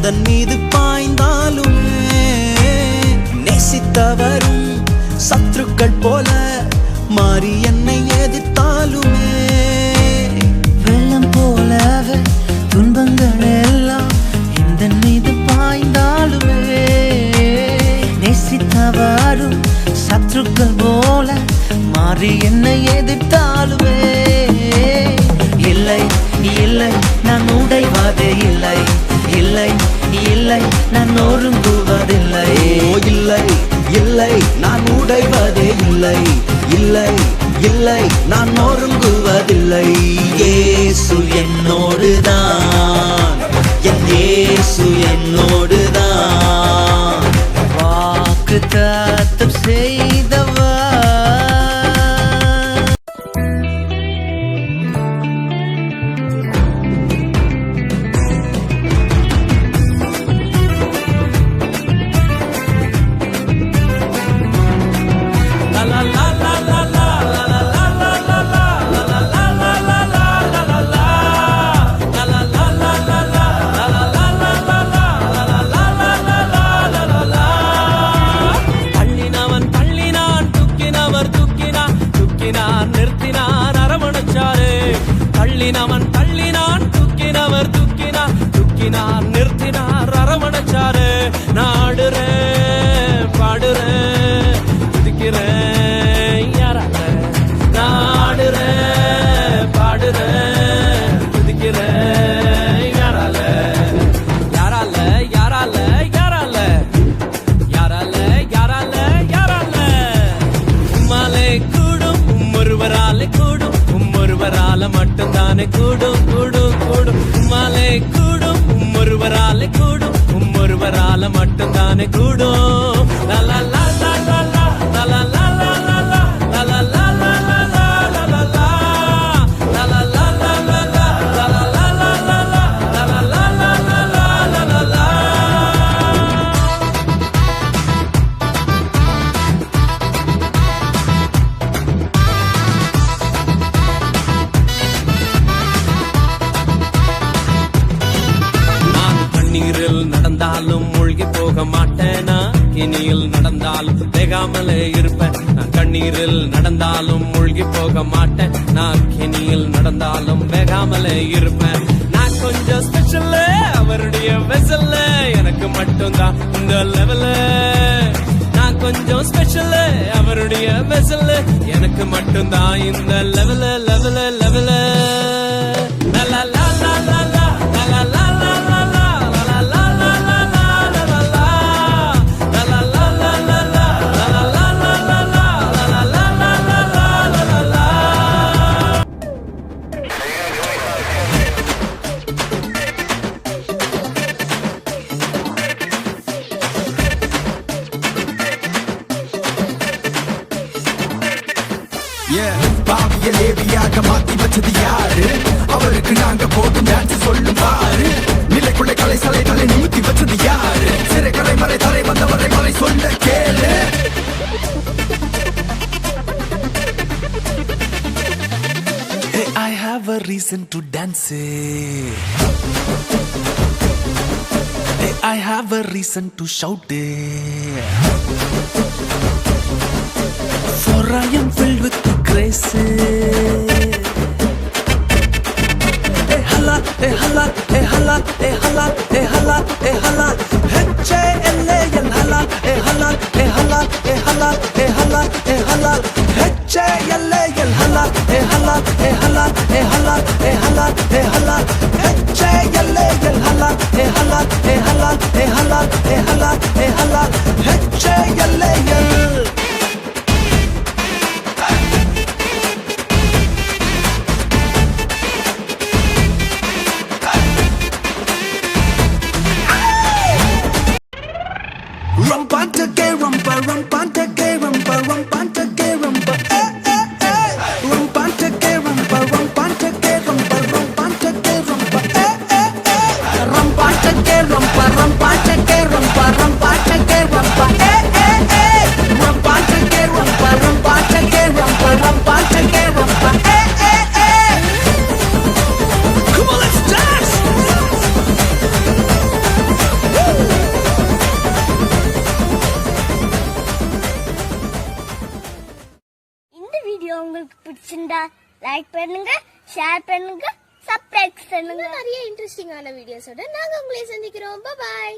எந்தன் மீது பாய்ந்தாலுமே நேசித்தவரும் சத்துருக்கள் போல மாறி என்னை எதிர்த்தாலுமே வெள்ளம் போலவே துன்பங்கள் எல்லாம் எந்தன் மீது பாய்ந்தாலுமே நேசித்தவரும் சத்துருக்கள் போல மாறி என்னை எதிர்த்தாலுமே இல்லை இல்லை நான் உடைவதே இல்லை இல்லை இல்லை நான் நொறுங்குவதில்லை இல்லை இல்லை நான் உடைவதே இல்லை இல்லை இல்லை நான் நொறுங்குவதில்லை இயேசு என்னோடுதான் என் இயேசு என்னோடுதான் வாக்கு தத்தம் செய்தவர் தள்ளினவன் தள்ளினான் தூக்கினவர் தூக்கினார் தூக்கினார் நிறுத்தினார் அரவணைச்சாரு நாடுறேன் பாடுறேன் துதிக்கிறேன் யாரால நாடுறேன் பாடுறேன் துதிக்கிறேன் யாரால யாரால யாரால யாரால யாரால யாரால யாரால உம்மாலே கூடும் ஒருவராலே கூடும் ஒருவரால மட்டும்தானே கூடும் கூடும் கூடும் உம்மாலே கூடும் ஒருவராலே கூடும் ஒருவரால மட்டும்தானே கூடும் லா லா லா லா லா லா லா லா லா லா லா லா லா லா லா லா லா நடந்தாலும் மூழ்கி போக மாட்டேனா கிணியில் நடந்தாலும் வேகாமலே இருப்பேன் நான் கண்ணீரில் நடந்தாலும் மூழ்கி போக மாட்டேன் நான் கிணியில் நடந்தாலும் வேகாமலே இருப்பேன் நான் கொஞ்சம் ஸ்பெஷல் அவருடைய வெசல்ல எனக்கு மட்டும்தான் இந்த லெவலு நான் கொஞ்சம் ஸ்பெஷல் அவருடைய வெசல்ல எனக்கு மட்டும்தான் இந்த லெவலு லெவலு லெவலு லா லா லா லா லா லா லா லேவியாக மாத்தி வச்சது யாரு அவருக்கு நாங்க போடும் டான்ஸ் சொல்லும் பாரு நிலைக்குள்ளே கலை சலை தலை நிமித்தி வச்சது யாரு சிறை கரை மறை தலை வந்தவரை மறை சொல்ல கேளு Hey, I have a reason to dance. Hey, I have a reason to shout. For I am filled with grace. Hey hala, hey hala, hey hala, hey hala, hey hala, hey hala. H-A-L-A-N hala, hey hala, hey hala, hey hala, hey hala, hey hala. H-A-L-A-N hala, hey hala, hey hala, hey hala, hey hala, hey hala. H-A-L-A-N hala, hey hala, hey hala, hey hala, hey hala, hey hala. H-A-L-A-N. Rumpanta gay rumpa, rumpanta gay rumpa, rumpanta gay rumpa, rumpanta gay rumpa, rumpanta gay rumpa, rumpanta gay rumpa, rumpanta gay rumpa, rumpanta gay rumpa, rumpanta gay rumpa, rumpanta gay rumpa, rumpanta gay rumpa, rumpanta gay rumpa, come on, let's dance. Video உங்களுக்கு பிடிச்சிருந்தா like பண்ணுங்க, share பண்ணுங்க, subscribe பண்ணுங்க. நிறைய இன்ட்ரெஸ்டிங்கான வீடியோஸோட நாங்க உங்களை சந்திக்கிறோம். பாய்.